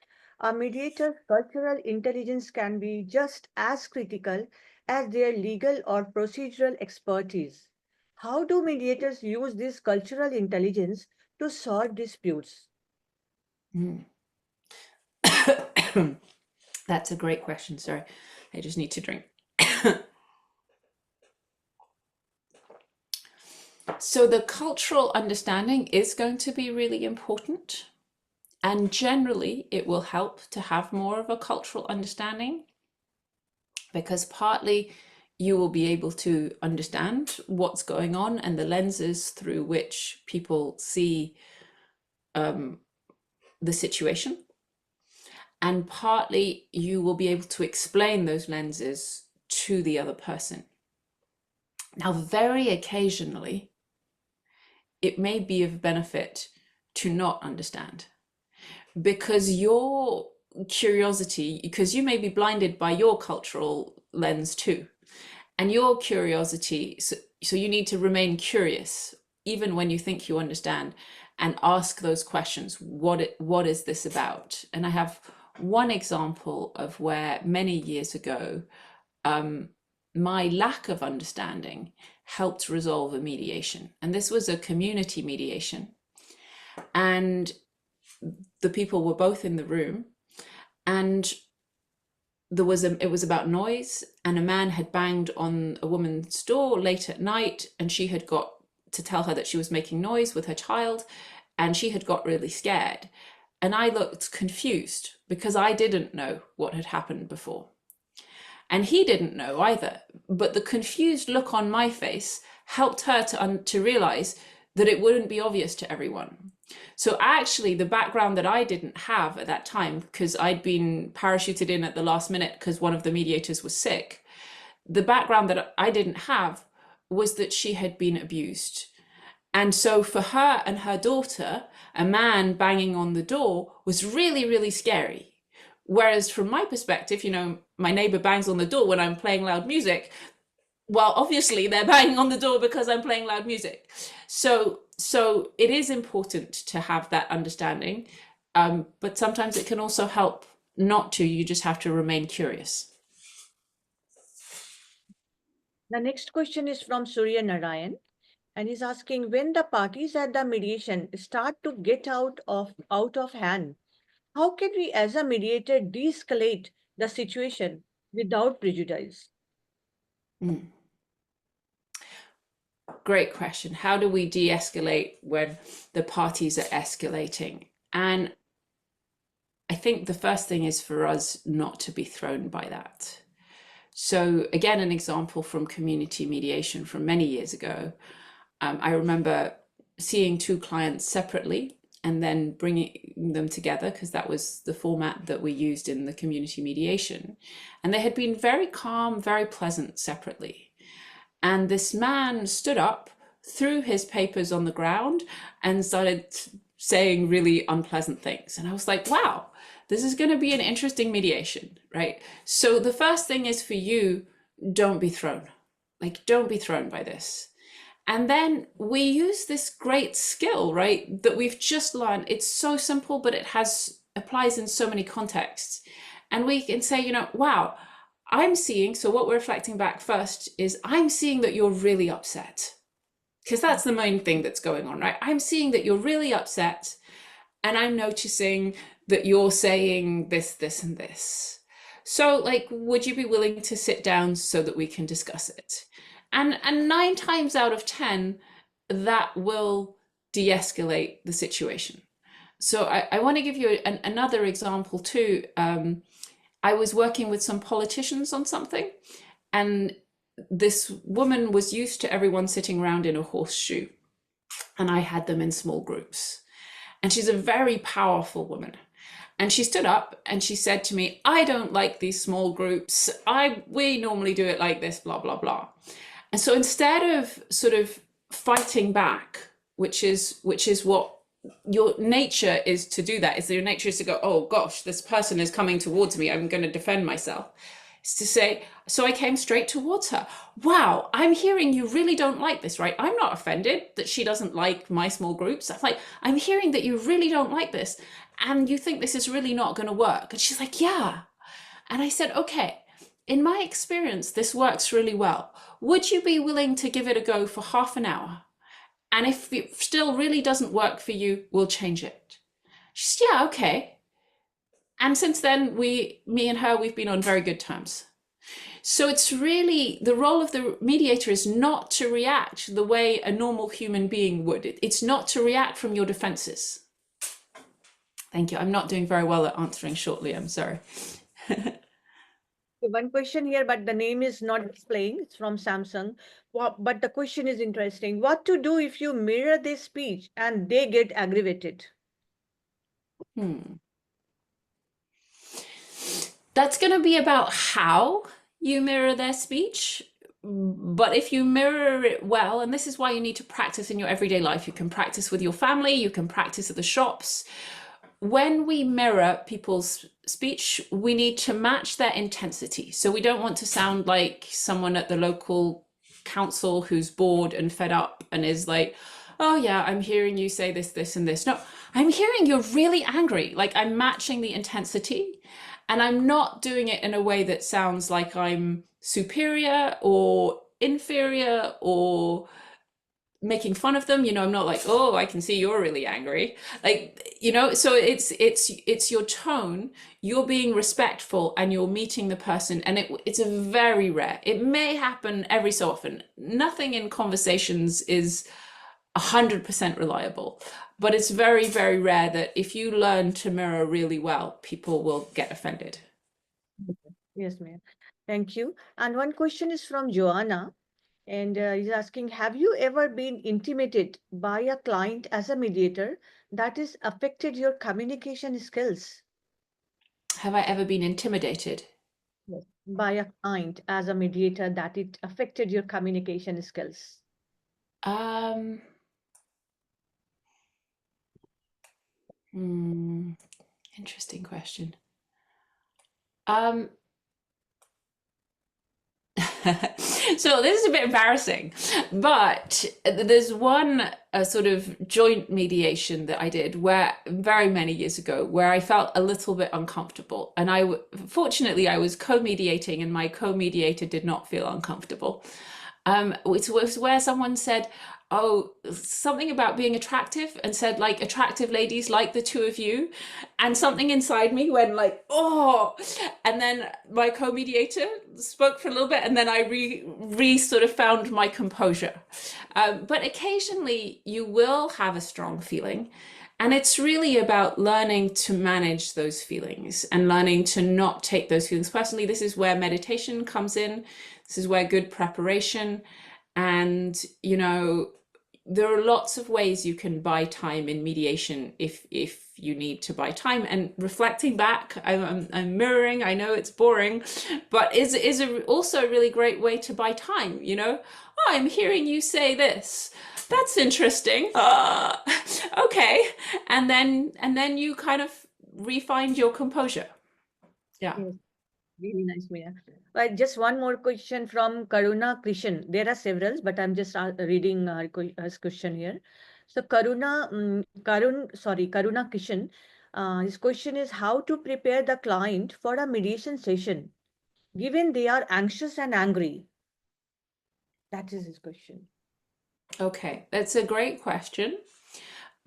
a mediator's cultural intelligence can be just as critical as their legal or procedural expertise? How do mediators use this cultural intelligence to solve disputes? That's a great question. Sorry, I just need to drink. So the cultural understanding is going to be really important. And generally, it will help to have more of a cultural understanding, because partly you will be able to understand what's going on and the lenses through which people see the situation. And partly you will be able to explain those lenses to the other person. Now, very occasionally, it may be of benefit to not understand, because your curiosity, because you may be blinded by your cultural lens too, and your curiosity, so you need to remain curious even when you think you understand, and ask those questions. What is this about? And I have one example of where many years ago my lack of understanding helped resolve a mediation, and this was a community mediation, and the people were both in the room, and it was about noise, and a man had banged on a woman's door late at night, and she had got to tell her that she was making noise with her child, and she had got really scared. And I looked confused because I didn't know what had happened before. And he didn't know either, but the confused look on my face helped her to realize that it wouldn't be obvious to everyone. So actually, the background that I didn't have at that time, because I'd been parachuted in at the last minute because one of the mediators was sick, the background that I didn't have was that she had been abused. And so for her and her daughter, a man banging on the door was really, really scary. Whereas from my perspective, my neighbor bangs on the door when I'm playing loud music. Well, obviously they're banging on the door because I'm playing loud music. So it is important to have that understanding, but sometimes it can also help not to. You just have to remain curious. The next question is from Surya Narayan, and he's asking, when the parties at the mediation start to get out of hand, how can we as a mediator de-escalate the situation without prejudice? Great question. How do we de-escalate when the parties are escalating? And I think the first thing is for us not to be thrown by that. So again, an example from community mediation from many years ago. I remember seeing two clients separately and then bringing them together, because that was the format that we used in the community mediation. And they had been very calm, very pleasant separately. And this man stood up, threw his papers on the ground, and started saying really unpleasant things. And I was like, wow, this is going to be an interesting mediation, right? So the first thing is for you, don't be thrown. Don't be thrown by this. And then we use this great skill, right, that we've just learned. It's so simple, but it applies in so many contexts. And we can say, wow, I'm seeing, so what we're reflecting back first is I'm seeing that you're really upset, because that's the main thing that's going on, right? I'm seeing that you're really upset, and I'm noticing that you're saying this, this, and this. So would you be willing to sit down so that we can discuss it? And 9 times out of 10, that will de-escalate the situation. So I want to give you another example too. I was working with some politicians on something, and this woman was used to everyone sitting around in a horseshoe, and I had them in small groups. And she's a very powerful woman. And she stood up and she said to me, I don't like these small groups. We normally do it like this, blah, blah, blah. And so instead of sort of fighting back, which is what your nature is to do, that is your nature is to go, oh gosh, this person is coming towards me, I'm going to defend myself. Is to say, so I came straight towards her. Wow, I'm hearing you really don't like this, right? I'm not offended that she doesn't like my small groups. I'm like, I'm hearing that you really don't like this and you think this is really not going to work. And she's like, yeah. And I said, okay, in my experience, this works really well. Would you be willing to give it a go for half an hour? And if it still really doesn't work for you, we'll change it. She said, yeah, okay. And since then, me and her, we've been on very good terms. So it's really, the role of the mediator is not to react the way a normal human being would. It's not to react from your defenses. Thank you. I'm not doing very well at answering shortly. I'm sorry. One question here, but the name is not displaying. It's from Samsung. But the question is interesting. What to do if you mirror their speech and they get aggravated? That's going to be about how you mirror their speech. But if you mirror it well, and this is why you need to practice in your everyday life, you can practice with your family, you can practice at the shops. When we mirror people's speech, we need to match their intensity. So we don't want to sound like someone at the local council who's bored and fed up and is like, oh yeah, I'm hearing you say this, this, and this. No, I'm hearing you're really angry. Like I'm matching the intensity. And I'm not doing it in a way that sounds like I'm superior or inferior or making fun of them. I'm not like, oh, I can see you're really angry. Like, so it's your tone, you're being respectful and you're meeting the person. And it's a very rare, it may happen every so often. Nothing in conversations is 100% reliable. But it's very, very rare that if you learn to mirror really well, people will get offended. Yes, ma'am. Thank you. And one question is from Joanna, and he's asking, have you ever been intimidated by a client as a mediator that has affected your communication skills? Have I ever been intimidated? Yes. By a client as a mediator that it affected your communication skills? Interesting question. So this is a bit embarrassing, but there's one sort of joint mediation that I did where very many years ago where I felt a little bit uncomfortable, and fortunately I was co-mediating and my co-mediator did not feel uncomfortable. It was where someone said, oh, something about being attractive, and said like attractive ladies like the two of you, and something inside me went like, oh, and then my co-mediator spoke for a little bit, and then I re sort of found my composure. But occasionally you will have a strong feeling, and it's really about learning to manage those feelings and learning to not take those feelings personally. This is where meditation comes in. This is where good preparation, and there are lots of ways you can buy time in mediation if you need to buy time. And reflecting back, I'm mirroring, I know it's boring, but is also a really great way to buy time. Oh, I'm hearing you say this, that's interesting. Okay. And then you kind of refine your composure. Yeah. Yes. Really nice, Mia. Right, just one more question from Karuna Krishan. There are several, but I'm just reading her question here. So Karuna Krishan, his question is how to prepare the client for a mediation session, given they are anxious and angry. That is his question. Okay, that's a great question.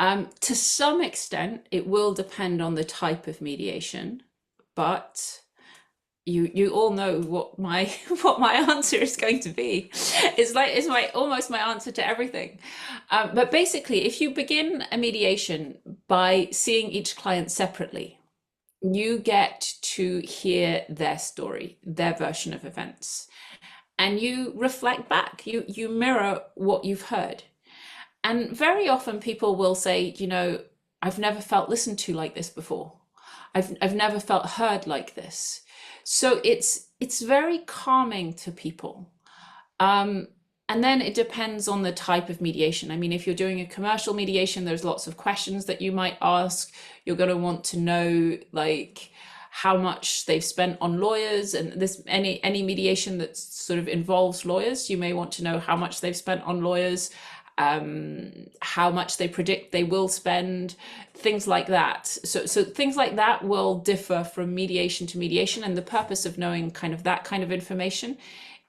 To some extent, it will depend on the type of mediation, but you all know what my answer is going to be. It's almost my answer to everything. But basically, if you begin a mediation by seeing each client separately, you get to hear their story, their version of events, and you reflect back. You mirror what you've heard. And very often people will say, I've never felt listened to like this before. I've never felt heard like this. So it's very calming to people. And then it depends on the type of mediation. I mean, if you're doing a commercial mediation, there's lots of questions that you might ask. You're going to want to know, like, how much they've spent on lawyers, and this any mediation that sort of involves lawyers, you may want to know how much they've spent on lawyers, how much they predict they will spend, things like that. So things like that will differ from mediation to mediation, and the purpose of knowing kind of that kind of information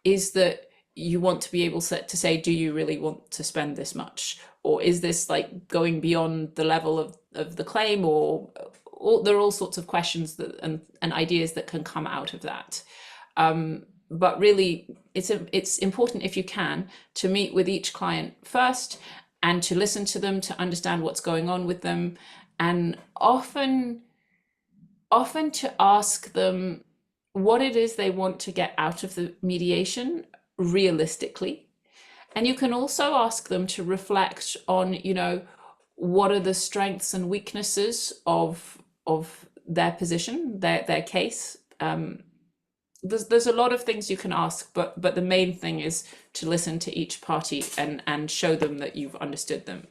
is that you want to be able to say, do you really want to spend this much? Or is this like going beyond the level of the claim? Or there are all sorts of questions that and ideas that can come out of that. But really, it's important, if you can, to meet with each client first and to listen to them, to understand what's going on with them, and often to ask them what it is they want to get out of the mediation realistically. And you can also ask them to reflect on, you know, what are the strengths and weaknesses of their position, their case. There's a lot of things you can ask, but the main thing is to listen to each party and show them that you've understood them.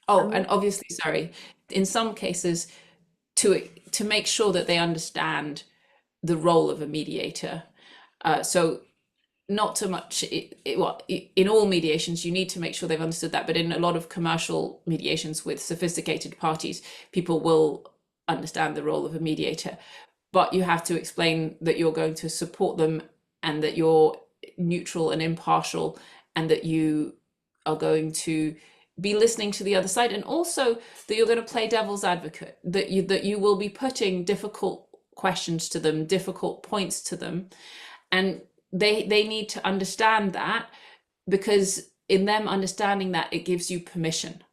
Oh, and obviously, sorry, in some cases, to make sure that they understand the role of a mediator. So not so much, well, in all mediations, you need to make sure they've understood that, but in a lot of commercial mediations with sophisticated parties, people will understand the role of a mediator, but you have to explain that you're going to support them and that you're neutral and impartial and that you are going to be listening to the other side, and also that you're going to play devil's advocate, that you will be putting difficult questions to them, difficult points to them, and they need to understand that, because in them understanding that, it gives you permission.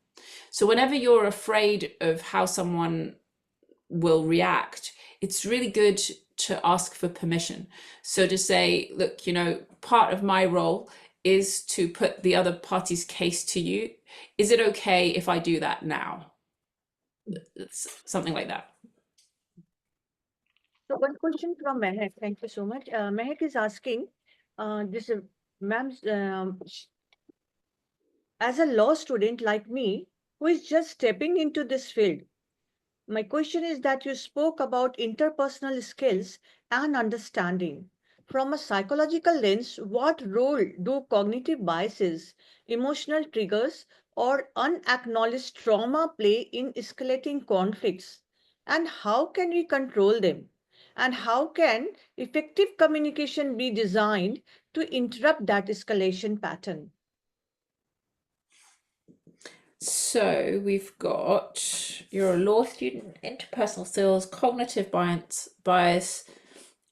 So whenever you're afraid of how someone will react, it's really good to ask for permission. So to say, look, you know, part of my role is to put the other party's case to you. Is it okay if I do that now? It's something like that. So one question from Mehak. Thank you so much. Mehak is asking, this ma'am, as a law student like me, who is just stepping into this field, my question is that you spoke about interpersonal skills and understanding. From a psychological lens, what role do cognitive biases, emotional triggers, or unacknowledged trauma play in escalating conflicts? And how can we control them? And how can effective communication be designed to interrupt that escalation pattern? So we've got, you're a law student, interpersonal skills, cognitive bias,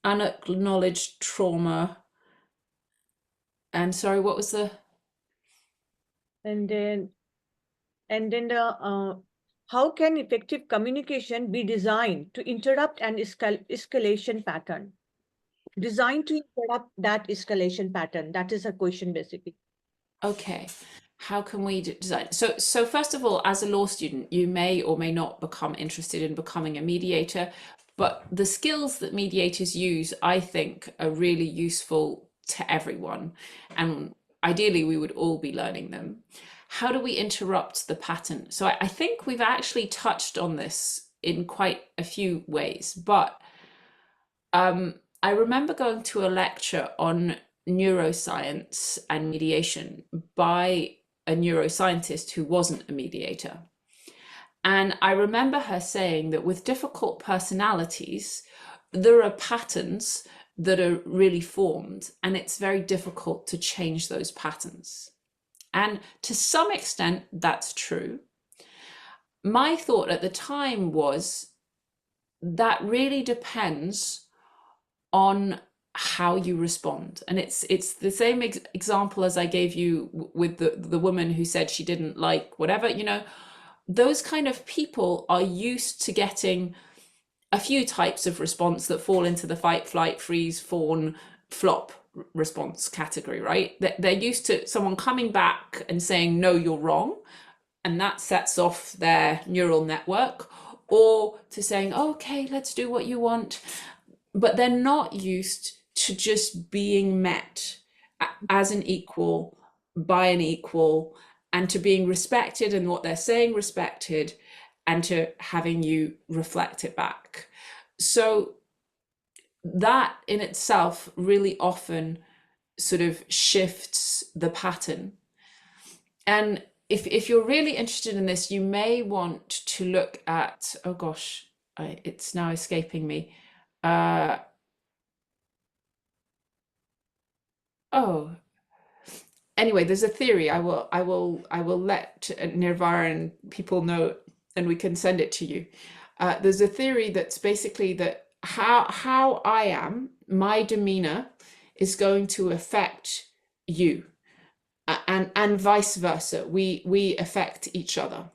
unacknowledged trauma, and sorry, what was the? And then how can effective communication be designed to interrupt an escalation pattern? Designed to interrupt that escalation pattern. That is a question, basically. Okay, how can we design? So first of all, as a law student, you may or may not become interested in becoming a mediator, but the skills that mediators use, I think, are really useful to everyone. And ideally, we would all be learning them. How do we interrupt the pattern? So I think we've actually touched on this in quite a few ways, but I remember going to a lecture on neuroscience and mediation by a neuroscientist who wasn't a mediator. And I remember her saying that with difficult personalities, there are patterns that are really formed, and it's very difficult to change those patterns. And to some extent, that's true. My thought at the time was that really depends on how you respond. And it's the same example as I gave you with the woman who said she didn't like whatever, you know, those kind of people are used to getting a few types of response that fall into the fight, flight, freeze, fawn, flop response category, right? They're used to someone coming back and saying, no, you're wrong. And that sets off their neural network. or to saying, okay, let's do what you want. But they're not used to just being met as an equal by an equal, and to being respected and what they're saying respected, and to having you reflect it back. So that in itself really often sort of shifts the pattern. And if you're really interested in this, you may want to look at, oh gosh, it's now escaping me. Oh, anyway, there's a theory. I will let Nirvana and people know, and we can send it to you. There's a theory that's basically that how I am, my demeanor is going to affect you, and vice versa. We affect each other.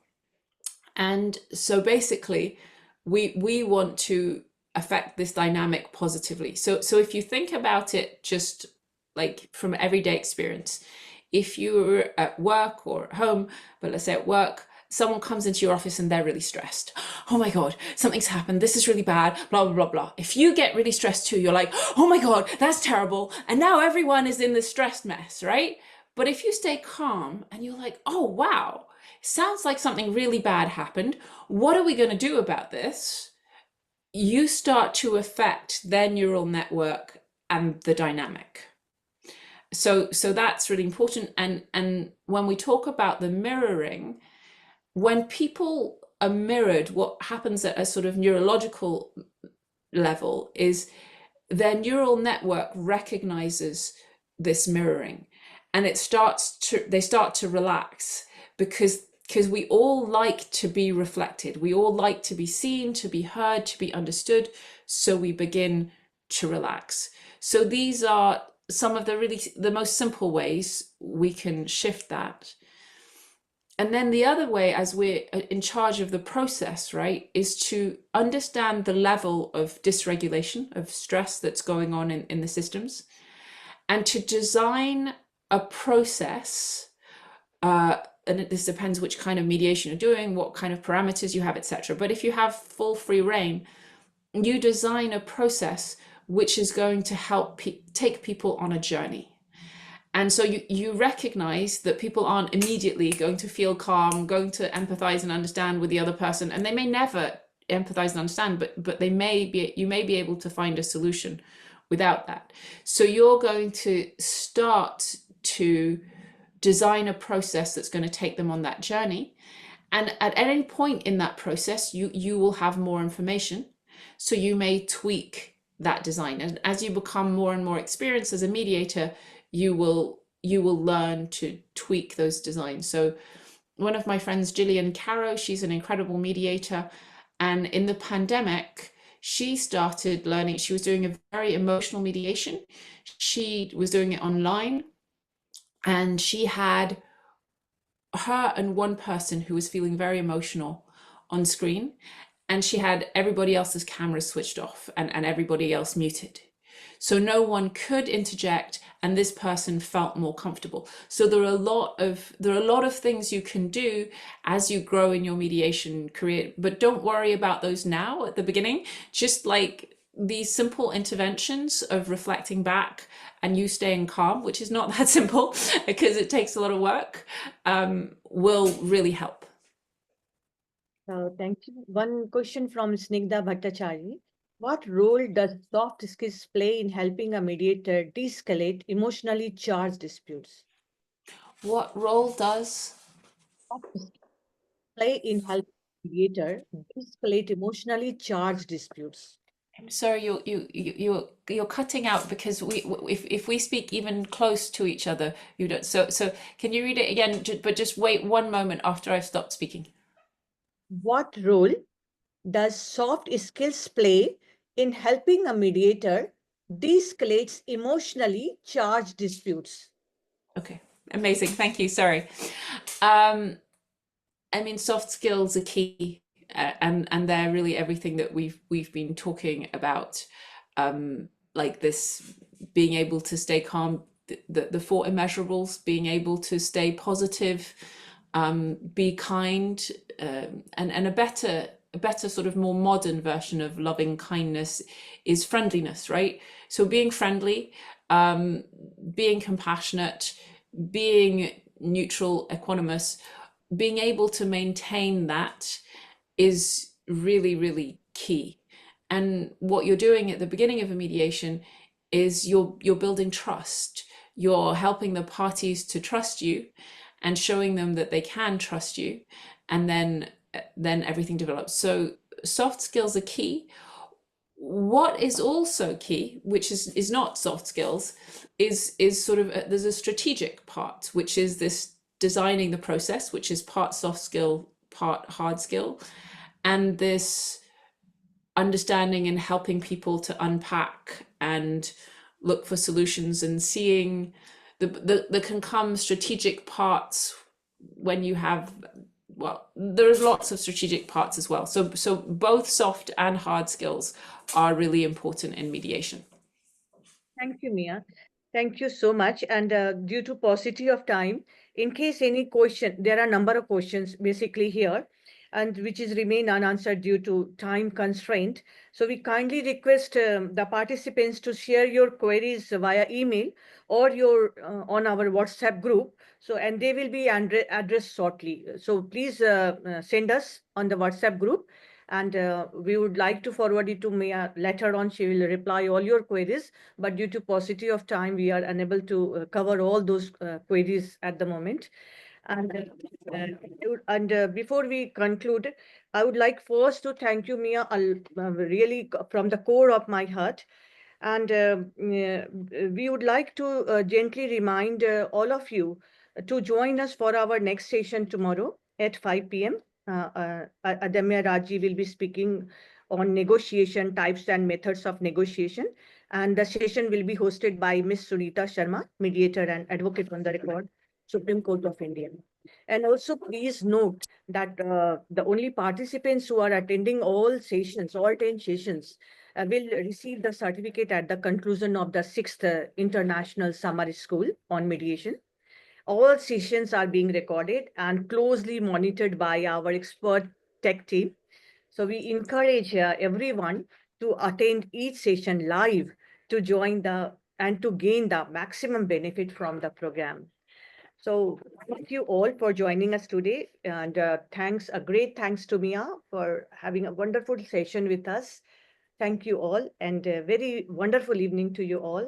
And so basically we want to affect this dynamic positively. So if you think about it just like from everyday experience, if you're at work or at home, but let's say at work, someone comes into your office and they're really stressed. Oh my God, something's happened. This is really bad, blah, blah, blah, blah. If you get really stressed too, you're like, oh my God, that's terrible. And now everyone is in this stressed mess, right? But if you stay calm and you're like, oh, wow, sounds like something really bad happened. What are we going to do about this? You start to affect their neural network and the dynamic. So that's really important. And when we talk about the mirroring, when people are mirrored, what happens at a sort of neurological level is their neural network recognizes this mirroring, and they start to relax, because we all like to be reflected. We all like to be seen, to be heard, to be understood. So we begin to relax. So these are some of the most simple ways we can shift that. And then the other way, as we're in charge of the process, right, is to understand the level of dysregulation, of stress that's going on in the systems, and to design a process. And this depends which kind of mediation you're doing, what kind of parameters you have, etc. But if you have full free reign, you design a process which is going to help take people on a journey. And so you recognize that people aren't immediately going to feel calm, going to empathize and understand with the other person, and they may never empathize and understand, but you may be able to find a solution without that. So you're going to start to design a process that's going to take them on that journey. And at any point in that process, you will have more information. So you may tweak that design. And as you become more and more experienced as a mediator, you will learn to tweak those designs. So one of my friends, Gillian Caro, she's an incredible mediator. And in the pandemic, she started learning. She was doing a very emotional mediation. She was doing it online. And she had her and one person who was feeling very emotional on screen. And she had everybody else's cameras switched off and everybody else muted. So no one could interject, and this person felt more comfortable. So there are a lot of things you can do as you grow in your mediation career, but don't worry about those now at the beginning. Just like these simple interventions of reflecting back and you staying calm, which is not that simple because it takes a lot of work, will really help. Thank you. One question from Snigdha Bhattacharya. What role does soft skills play in helping a mediator de-escalate emotionally charged disputes? What role does Soft skills play in helping a mediator de-escalate emotionally charged disputes? I'm sorry, you're cutting out because if we speak even close to each other, you don't. So can you read it again? But just wait one moment after I've stopped speaking. What role does soft skills play in helping a mediator de-escalate emotionally charged disputes? Okay, amazing. Thank you. Sorry. I mean, soft skills are key, and they're really everything that we've been talking about, like this, being able to stay calm, the four immeasurables, being able to stay positive, be kind, and a better better sort of more modern version of loving kindness is friendliness, right? So being friendly, being compassionate, being neutral, equanimous, being able to maintain that is really, really key. And what you're doing at the beginning of a mediation is you're building trust. You're helping the parties to trust you and showing them that they can trust you, and then everything develops. So soft skills are key. What is also key, which is not soft skills, is sort of there's a strategic part, which is this designing the process, which is part soft skill, part hard skill, and this understanding and helping people to unpack and look for solutions, and seeing there can come strategic parts when you have, well, there's lots of strategic parts as well. So both soft and hard skills are really important in mediation. Thank you, Mia. Thank you so much. And due to paucity of time, in case any question, there are a number of questions basically here, and which is remain unanswered due to time constraint. So we kindly request the participants to share your queries via email or your on our WhatsApp group. So, and they will be addressed shortly. So please send us on the WhatsApp group, and we would like to forward it to Mia later on. She will reply all your queries, but due to paucity of time, we are unable to cover all those queries at the moment. And before we conclude, I would like first to thank you, Mia, really from the core of my heart. And we would like to gently remind all of you to join us for our next session tomorrow at 5 p.m. Adamya Raji will be speaking on negotiation types and methods of negotiation. And the session will be hosted by Ms. Sunita Sharma, mediator and advocate on the record, Supreme Court of India. And also please note that the only participants who are attending all sessions, all 10 sessions, will receive the certificate at the conclusion of the 6th International Summer School on Mediation. All sessions are being recorded and closely monitored by our expert tech team. So we encourage everyone to attend each session live to join and to gain the maximum benefit from the program. So thank you all for joining us today, and a great thanks to Mia for having a wonderful session with us. Thank you all, and a very wonderful evening to you all.